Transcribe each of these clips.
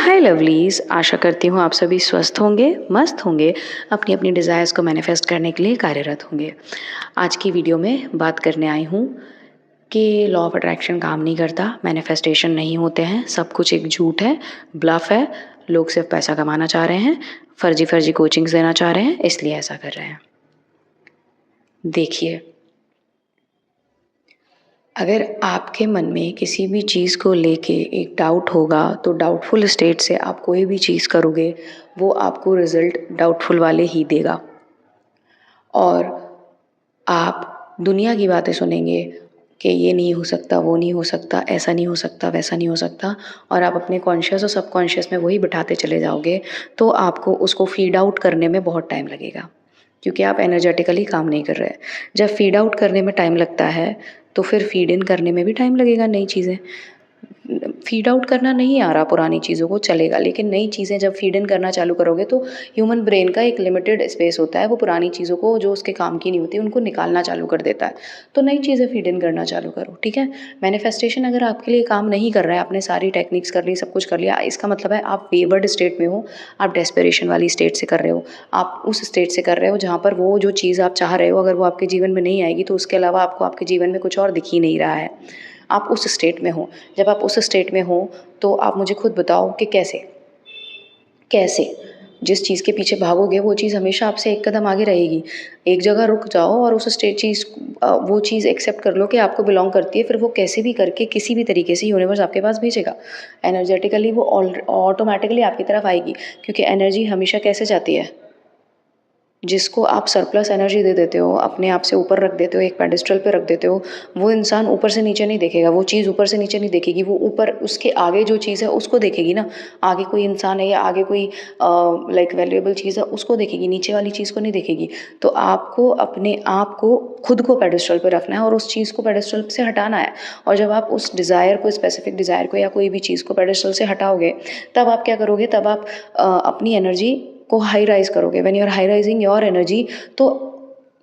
हाय lovelies, आशा करती हूँ आप सभी स्वस्थ होंगे, मस्त होंगे, अपनी अपनी डिज़ायर्स को मैनिफेस्ट करने के लिए कार्यरत होंगे। आज की वीडियो में बात करने आई हूँ कि लॉ ऑफ अट्रैक्शन काम नहीं करता, मैनिफेस्टेशन नहीं होते हैं, सब कुछ एक झूठ है, ब्लफ है, लोग सिर्फ पैसा कमाना चाह रहे हैं, फर्जी फर्जी कोचिंग्स देना चाह रहे हैं, इसलिए ऐसा कर रहे हैं। देखिए, अगर आपके मन में किसी भी चीज़ को लेके एक डाउट होगा तो डाउटफुल स्टेट से आप कोई भी चीज़ करोगे, वो आपको रिज़ल्ट डाउटफुल वाले ही देगा। और आप दुनिया की बातें सुनेंगे कि ये नहीं हो सकता, वो नहीं हो सकता, ऐसा नहीं हो सकता, वैसा नहीं हो सकता, और आप अपने कॉन्शियस और सबकॉन्शियस में वही बिठाते चले जाओगे, तो आपको उसको फ़ीड आउट करने में बहुत टाइम लगेगा, क्योंकि आप एनर्जेटिकली काम नहीं कर रहे हैं। जब फ़ीड आउट करने में टाइम लगता है, तो फिर फ़ीड इन करने में भी टाइम लगेगा नई चीज़ें। फ़ीड आउट करना नहीं आ रहा पुरानी चीज़ों को चलेगा, लेकिन नई चीज़ें जब फ़ीड इन करना चालू करोगे तो ह्यूमन ब्रेन का एक लिमिटेड स्पेस होता है, वो पुरानी चीज़ों को जो उसके काम की नहीं होती उनको निकालना चालू कर देता है। तो नई चीज़ें फ़ीड इन करना चालू करो, ठीक है? मैनिफेस्टेशन अगर आपके लिए काम नहीं कर रहा है, आपने सारी टेक्निक्स कर ली, सब कुछ कर लिया, इसका मतलब है आप वेवर्ड स्टेट में हो, आप डेस्परेशन वाली स्टेट से कर रहे हो। आप उस स्टेट से कर रहे हो जहाँ पर वो जो चीज़ आप चाह रहे हो, अगर वो आपके जीवन में नहीं आएगी तो उसके अलावा आपको आपके जीवन में कुछ और दिख ही नहीं रहा है। आप उस स्टेट में हो। जब आप उस स्टेट में हो तो आप मुझे खुद बताओ कि कैसे? कैसे? जिस चीज़ के पीछे भागोगे वो चीज़ हमेशा आपसे एक कदम आगे रहेगी। एक जगह रुक जाओ और उस वो चीज़ एक्सेप्ट कर लो कि आपको बिलॉन्ग करती है, फिर वो कैसे भी करके किसी भी तरीके से यूनिवर्स आपके पास भेजेगा। एनर्जेटिकली वो ऑटोमैटिकली आपकी तरफ आएगी, क्योंकि एनर्जी हमेशा कैसे जाती है? जिसको आप सरप्लस एनर्जी दे देते हो, अपने आप से ऊपर रख देते हो, एक पेडेस्टल पे रख देते हो, वो इंसान ऊपर से नीचे नहीं देखेगा, वो चीज़ ऊपर से नीचे नहीं देखेगी, वो ऊपर उसके आगे जो चीज़ है उसको देखेगी ना। आगे कोई इंसान है या आगे कोई लाइक वैल्यूएबल चीज़ है उसको देखेगी, नीचे वाली चीज़ को नहीं देखेगी। तो आपको अपने आप को खुद को पेडेस्टल पे रखना है और उस चीज़ को पेडेस्टल से हटाना है। और जब आप उस डिज़ायर को, स्पेसिफिक डिज़ायर को या कोई भी चीज़ को पेडेस्टल से हटाओगे, तब आप क्या करोगे? तब आप अपनी एनर्जी को हाई राइज़ करोगे। When you are high rising your energy, तो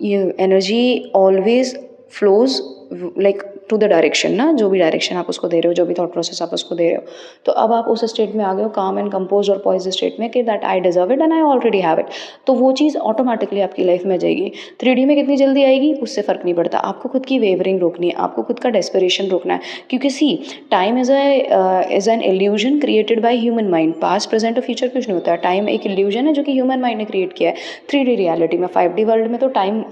ये energy always flows like to the direction ना, जो भी डायरेक्शन आप उसको दे रहे हो, जो भी थॉट प्रोसेस आप उसको दे रहे हो। तो अब आप उस स्टेट में आ गए हो, काम एंड कंपोज़्ड और पॉइज़्ड स्टेट में, कि that I deserve it and I already have it. तो वो चीज़ ऑटोमैटिकली आपकी लाइफ़ में आ जाएगी। 3D में कितनी जल्दी आएगी उससे फ़र्क नहीं पड़ता। आपको खुद की वेवरिंग रोकनी है, आपको खुद का डेस्परेशन रोकना है, क्योंकि see time is an illusion created by human mind. Past, present और फ्यूचर कुछ नहीं होता है। टाइम एक इल्यूजन है जो कि ह्यूमन माइंड ने क्रिएट किया है। 3D रियलिटी में, 5D वर्ल्ड में तो टाइम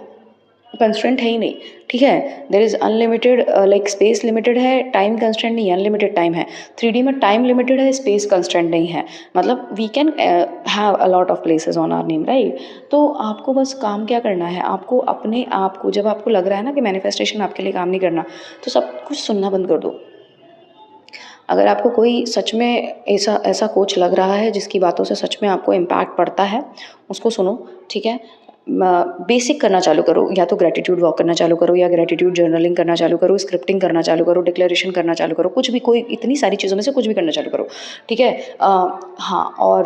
कंस्ट्रेंट है ही नहीं, ठीक है? There is unlimited, like space limited है, टाइम कंस्ट्रेंट नहीं है, अनलिमिटेड टाइम है। 3D में टाइम लिमिटेड है, स्पेस कंस्ट्रेंट नहीं है। मतलब we can have a lot of places on our name, right? तो आपको बस काम क्या करना है? आपको अपने आप को, जब आपको लग रहा है ना कि मैनिफेस्टेशन आपके लिए काम नहीं करना, तो सब कुछ सुनना बंद कर दो। अगर आपको कोई सच में ऐसा ऐसा कोच लग रहा है जिसकी बातों से सच में आपको इम्पैक्ट पड़ता है, उसको सुनो, ठीक है? बेसिक करना चालू करो, या तो ग्रैटिट्यूड वॉक करना चालू करो, या ग्रैटिट्यूड जर्नलिंग करना चालू करो, स्क्रिप्टिंग करना चालू करो, डिक्लेरेशन करना चालू करो, कुछ भी, कोई इतनी सारी चीज़ों में से कुछ भी करना चालू करो, ठीक है? हाँ, और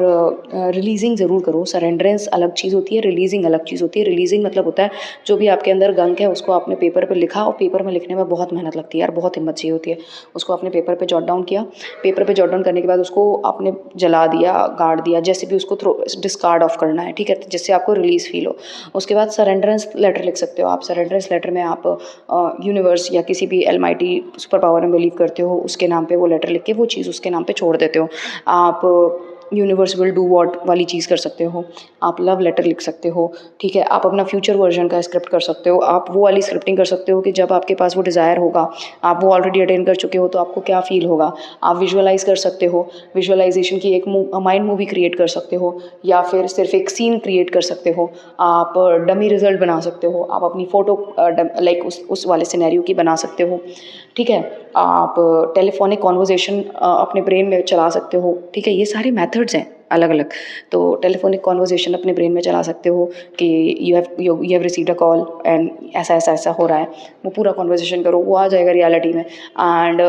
रिलीज़िंग ज़रूर करो। सरेंडरेंस अलग चीज़ होती है, रिलीज़िंग अलग चीज़ होती है। रिलीज़िंग मतलब होता है जो भी आपके अंदर गंक है उसको आपने पेपर पे लिखा, और पेपर में लिखने में बहुत मेहनत लगती है यार, बहुत हिम्मत चाहिए होती है। उसको आपने पेपर पे जॉट डाउन किया, पेपर पे जॉट डाउन करने के बाद उसको आपने जला दिया, गाड़ दिया, जैसे भी उसको डिस्कार्ड ऑफ करना है, ठीक है? जिससे आपको रिलीज़ फील हो। उसके बाद सरेंडरेंस लेटर लिख सकते हो आप। सरेंडरेंस लेटर में आप यूनिवर्स या किसी भी अलमाइटी सुपर पावर में बिलीव करते हो, उसके नाम पे वो लेटर लिख के वो चीज़ उसके नाम पे छोड़ देते हो। आप यूनिवर्स विल डू व्हाट वाली चीज़ कर सकते हो। आप लव लेटर लिख सकते हो, ठीक है? आप अपना फ्यूचर वर्जन का स्क्रिप्ट कर सकते हो। आप वो वाली स्क्रिप्टिंग कर सकते हो कि जब आपके पास वो डिज़ायर होगा, आप वो ऑलरेडी अटेन कर चुके हो, तो आपको क्या फ़ील होगा। आप विजुअलाइज़ कर सकते हो, विजुअलाइजेशन की एक माइंड मूवी क्रिएट कर सकते हो, या फिर सिर्फ एक सीन क्रिएट कर सकते हो। आप डमी रिजल्ट बना सकते हो, आप अपनी फ़ोटो लाइक उस वाले सिनेरियो की बना सकते हो, ठीक है? आप टेलीफोनिक कॉन्वर्सेशन अपने ब्रेन में चला सकते हो, ठीक है? ये सारे मेथड्स हैं अलग-अलग। तो टेलीफोनिक कॉन्वर्सेशन अपने ब्रेन में चला सकते हो कि you have received a call and ऐसा-ऐसा-ऐसा हो रहा है। वो पूरा कॉन्वर्सेशन करो, वो आ जाएगा रियलिटी में। एंड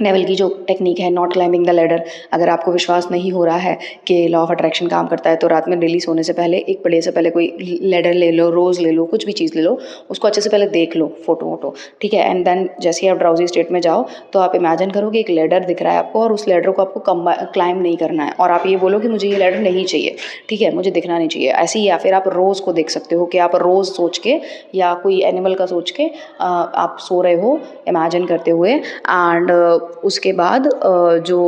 नेवल की जो टेक्निक है, नॉट क्लाइंबिंग द लैडर, अगर आपको विश्वास नहीं हो रहा है कि लॉ ऑफ अट्रैक्शन काम करता है तो रात में डेली सोने से पहले एक बड़े से पहले कोई लैडर ले लो, रोज़ ले लो, कुछ भी चीज़ ले लो, उसको अच्छे से पहले देख लो फोटो वोटो, ठीक है। एंड देन जैसे ही आप ड्राउजी स्टेट में जाओ तो आप इमेजिन करो कि एक लैडर दिख रहा है आपको और उस लैडर को आपको क्लाइंब नहीं करना है और आप ये बोलो कि मुझे ये लैडर नहीं चाहिए, ठीक है, मुझे दिखना नहीं चाहिए। ऐसे ही या फिर आप रोज़ को देख सकते हो कि आप रोज़ सोच के या कोई एनिमल का सोच के आप सो रहे हो इमेजिन करते हुए। एंड उसके बाद जो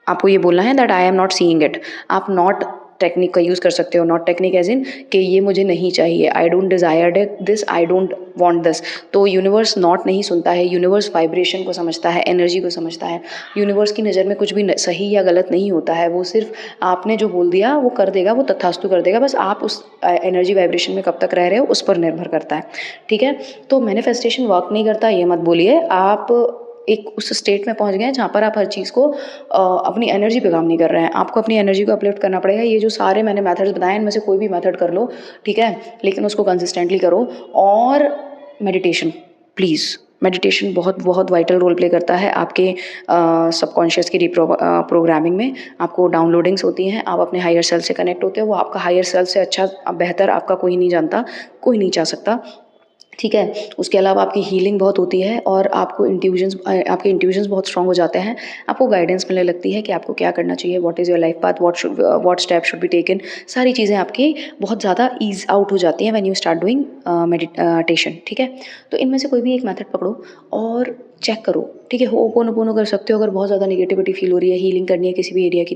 आपको ये बोलना है that I am not seeing it. आप नॉट टेक्निक का यूज़ कर सकते हो, नॉट टेक्निक एज इन कि ये मुझे नहीं चाहिए, I don't desire this, I don't want this. तो यूनिवर्स नॉट नहीं सुनता है, यूनिवर्स वाइब्रेशन को समझता है, एनर्जी को समझता है। यूनिवर्स की नज़र में कुछ भी सही या गलत नहीं होता है, वो सिर्फ आपने जो बोल दिया वो कर देगा, वो तथास्तु कर देगा, बस आप उस एनर्जी वाइब्रेशन में कब तक रह रहे हो उस पर निर्भर करता है, ठीक है। तो मैनिफेस्टेशन वर्क नहीं करता ये मत बोलिए। आप एक उस स्टेट में पहुंच गए हैं जहाँ पर आप हर चीज़ को अपनी एनर्जी पे काम नहीं कर रहे हैं। आपको अपनी एनर्जी को अपलिफ्ट करना पड़ेगा। ये जो सारे मैंने मेथड्स बताए इनमें से कोई भी मेथड कर लो, ठीक है, लेकिन उसको कंसिस्टेंटली करो। और मेडिटेशन, प्लीज़, मेडिटेशन बहुत बहुत वाइटल रोल प्ले करता है आपके सबकॉन्शियस की प्रोग्रामिंग में। आपको डाउनलोडिंग्स होती हैं, आप अपने हायर सेल्फ से कनेक्ट होते हो, वो आपका हायर सेल्फ से अच्छा बेहतर आपका कोई नहीं जानता, कोई नहीं चाह सकता, ठीक है। उसके अलावा आपकी हीलिंग बहुत होती है और आपको आपके इंट्यूशंस बहुत स्ट्रॉन्ग हो जाते हैं। आपको गाइडेंस मिलने लगती है कि आपको क्या करना चाहिए, what is your life path, what step should be taken. सारी चीज़ें आपकी बहुत ज़्यादा ईज आउट हो जाती हैं when you start doing meditation, ठीक है। तो इनमें से कोई भी एक मेथड पकड़ो और चेक करो, ठीक है। होपोनोपोनो कर सकते हो अगर बहुत ज़्यादा नेगेटिविटी फील हो रही है, हीलिंग करनी है किसी भी एरिया की,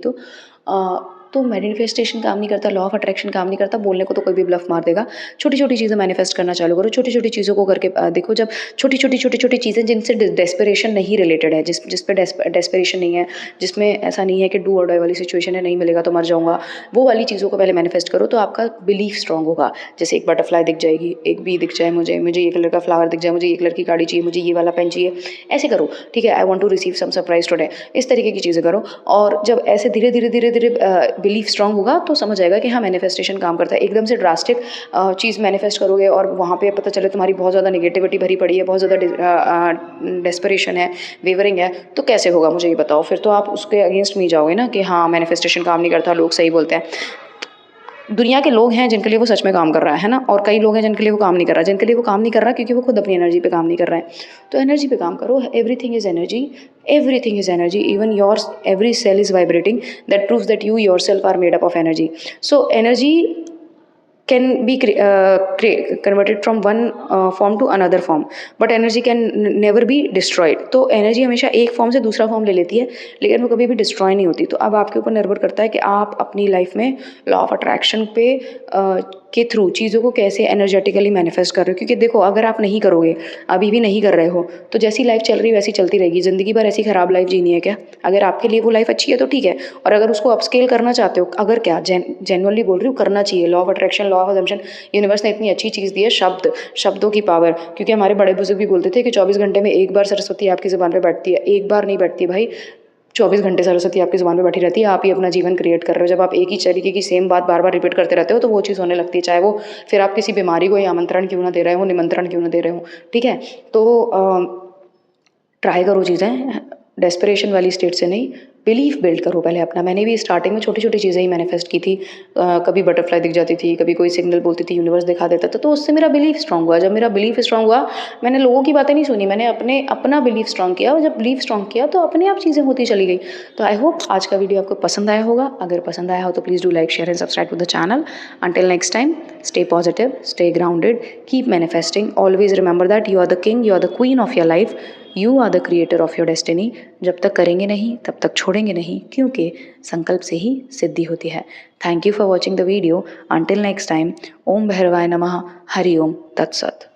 तो मैनिफेस्टेशन काम नहीं करता, लॉ ऑफ अट्रैक्शन काम नहीं करता। बोलने को तो कोई भी ब्लफ मार देगा। छोटी छोटी चीज़ें मैनिफेस्ट करना चालू करो, छोटी छोटी चीज़ों को करके देखो। जब छोटी छोटी चीज़ें जिनसे डेस्परेशन नहीं रिलेटेड है, जिस पे डेस्परेशन नहीं है, जिसमें ऐसा नहीं है कि डू और डाई वाली सिचुएशन है, नहीं मिलेगा तो मर जाऊंगा, वो वाली चीज़ों को पहले मैनिफेस्ट करो तो आपका बिलीफ स्ट्रांग होगा। जैसे एक बटरफ्लाई दिख जाएगी, एक बी दिख जाए, मुझे ये कलर का फ्लावर दिख जाए, मुझे ये कलर की गाड़ी चाहिए, मुझे ये वाला पेन चाहिए, ऐसे करो, ठीक है। I want to receive some surprise today, इस तरीके की चीज़ें करो। और जब ऐसे धीरे धीरे बिलीफ स्ट्रांग होगा तो समझ आएगा कि हाँ मैनिफेस्टेशन काम करता है। एकदम से ड्रास्टिक चीज़ मैनिफेस्ट करोगे और वहाँ पे पता चले तुम्हारी बहुत ज़्यादा नेगेटिविटी भरी पड़ी है, बहुत ज़्यादा डेस्परेशन है, वेवरिंग है, तो कैसे होगा मुझे ये बताओ। फिर तो आप उसके अगेंस्ट में ही जाओगे ना कि हाँ मैनिफेस्टेशन काम नहीं करता, लोग सही बोलते हैं। दुनिया के लोग हैं जिनके लिए वो सच में काम कर रहा है ना, और कई लोग हैं जिनके लिए वो काम नहीं कर रहा, जिनके लिए वो काम नहीं कर रहा क्योंकि वो खुद अपनी एनर्जी पे काम नहीं कर रहे हैं। तो एनर्जी पे काम करो। Everything is energy, everything is energy, even your every cell is vibrating, that proves that you yourself are made up of energy. So energy can be converted from one form to another form, but energy can never be destroyed। तो energy हमेशा एक form से दूसरा form ले लेती है लेकिन वो कभी भी डिस्ट्रॉय नहीं होती। तो अब आपके ऊपर निर्भर करता है कि आप अपनी लाइफ में लॉ ऑफ अट्रैक्शन पे के थ्रू चीज़ों को कैसे एनर्जेटिकली मैनिफेस्ट कर रहे हो। क्योंकि देखो अगर आप नहीं करोगे, अभी भी नहीं कर रहे हो, तो जैसी लाइफ चल रही है वैसी चलती रहेगी। ज़िंदगी भर ऐसी ख़राब लाइफ जीनी है क्या? अगर आपके लिए वो लाइफ अच्छी है तो ठीक है, और अगर उसको अपस्केल करना चाहते हो, अगर क्या जेन्युइनली बोल रही हूँ, करना चाहिए। Law of attraction, law of assumption, universe ने इतनी अच्छी चीज़ दी है, शब्दों की पावर। क्योंकि हमारे बड़े बुजुर्ग भी बोलते थे कि 24 घंटे में एक बार सरस्वती आपकी ज़ुबान पे बैठती है। एक बार नहीं बैठती भाई, 24 घंटे सरस्वती आपकी ज़ुबान पे बैठी रहती है। आप ही अपना जीवन क्रिएट कर रहे हो। जब आप एक ही तरीके की सेम बात बार बार रिपीट करते रहते हो तो वो चीज़ होने लगती है, चाहे वो फिर आप किसी बीमारी को आमंत्रण क्यों ना दे रहे हो, निमंत्रण क्यों ना दे रहे हो, ठीक है। तो ट्राई करो चीज़ें डेस्परेशन वाली स्टेट से नहीं, बिलीफ बिल्ड करो पहले अपना। मैंने भी स्टार्टिंग में छोटी छोटी चीज़ें ही मैनिफेस्ट की थी। कभी बटरफ्लाई दिख जाती थी, कभी कोई सिग्नल बोलती थी, यूनिवर्स दिखा देता था, तो उससे मेरा बिलीफ स्ट्रांग हुआ। जब मेरा बिलीफ स्ट्रांग हुआ, मैंने लोगों की बातें नहीं सुनी, मैंने अपना बिलीफ स्ट्रांग किया। और जब बिलीफ स्ट्रांग किया तो अपने आप चीज़ें होती चली गई। तो आई होप आज का वीडियो आपको पसंद आया होगा। अगर पसंद आया हो तो please do like, share and subscribe to the channel. Until next time, stay positive, stay grounded, keep manifesting, always remember that you are the king, you are the queen of your life, you are the creator of your destiny. जब तक करेंगे नहीं तब तक छोड़ेंगे नहीं, क्योंकि संकल्प से ही सिद्धि होती है। Thank you for watching the video. Until next time, Om भैरवाय नमः, हरि ओम तत्सत।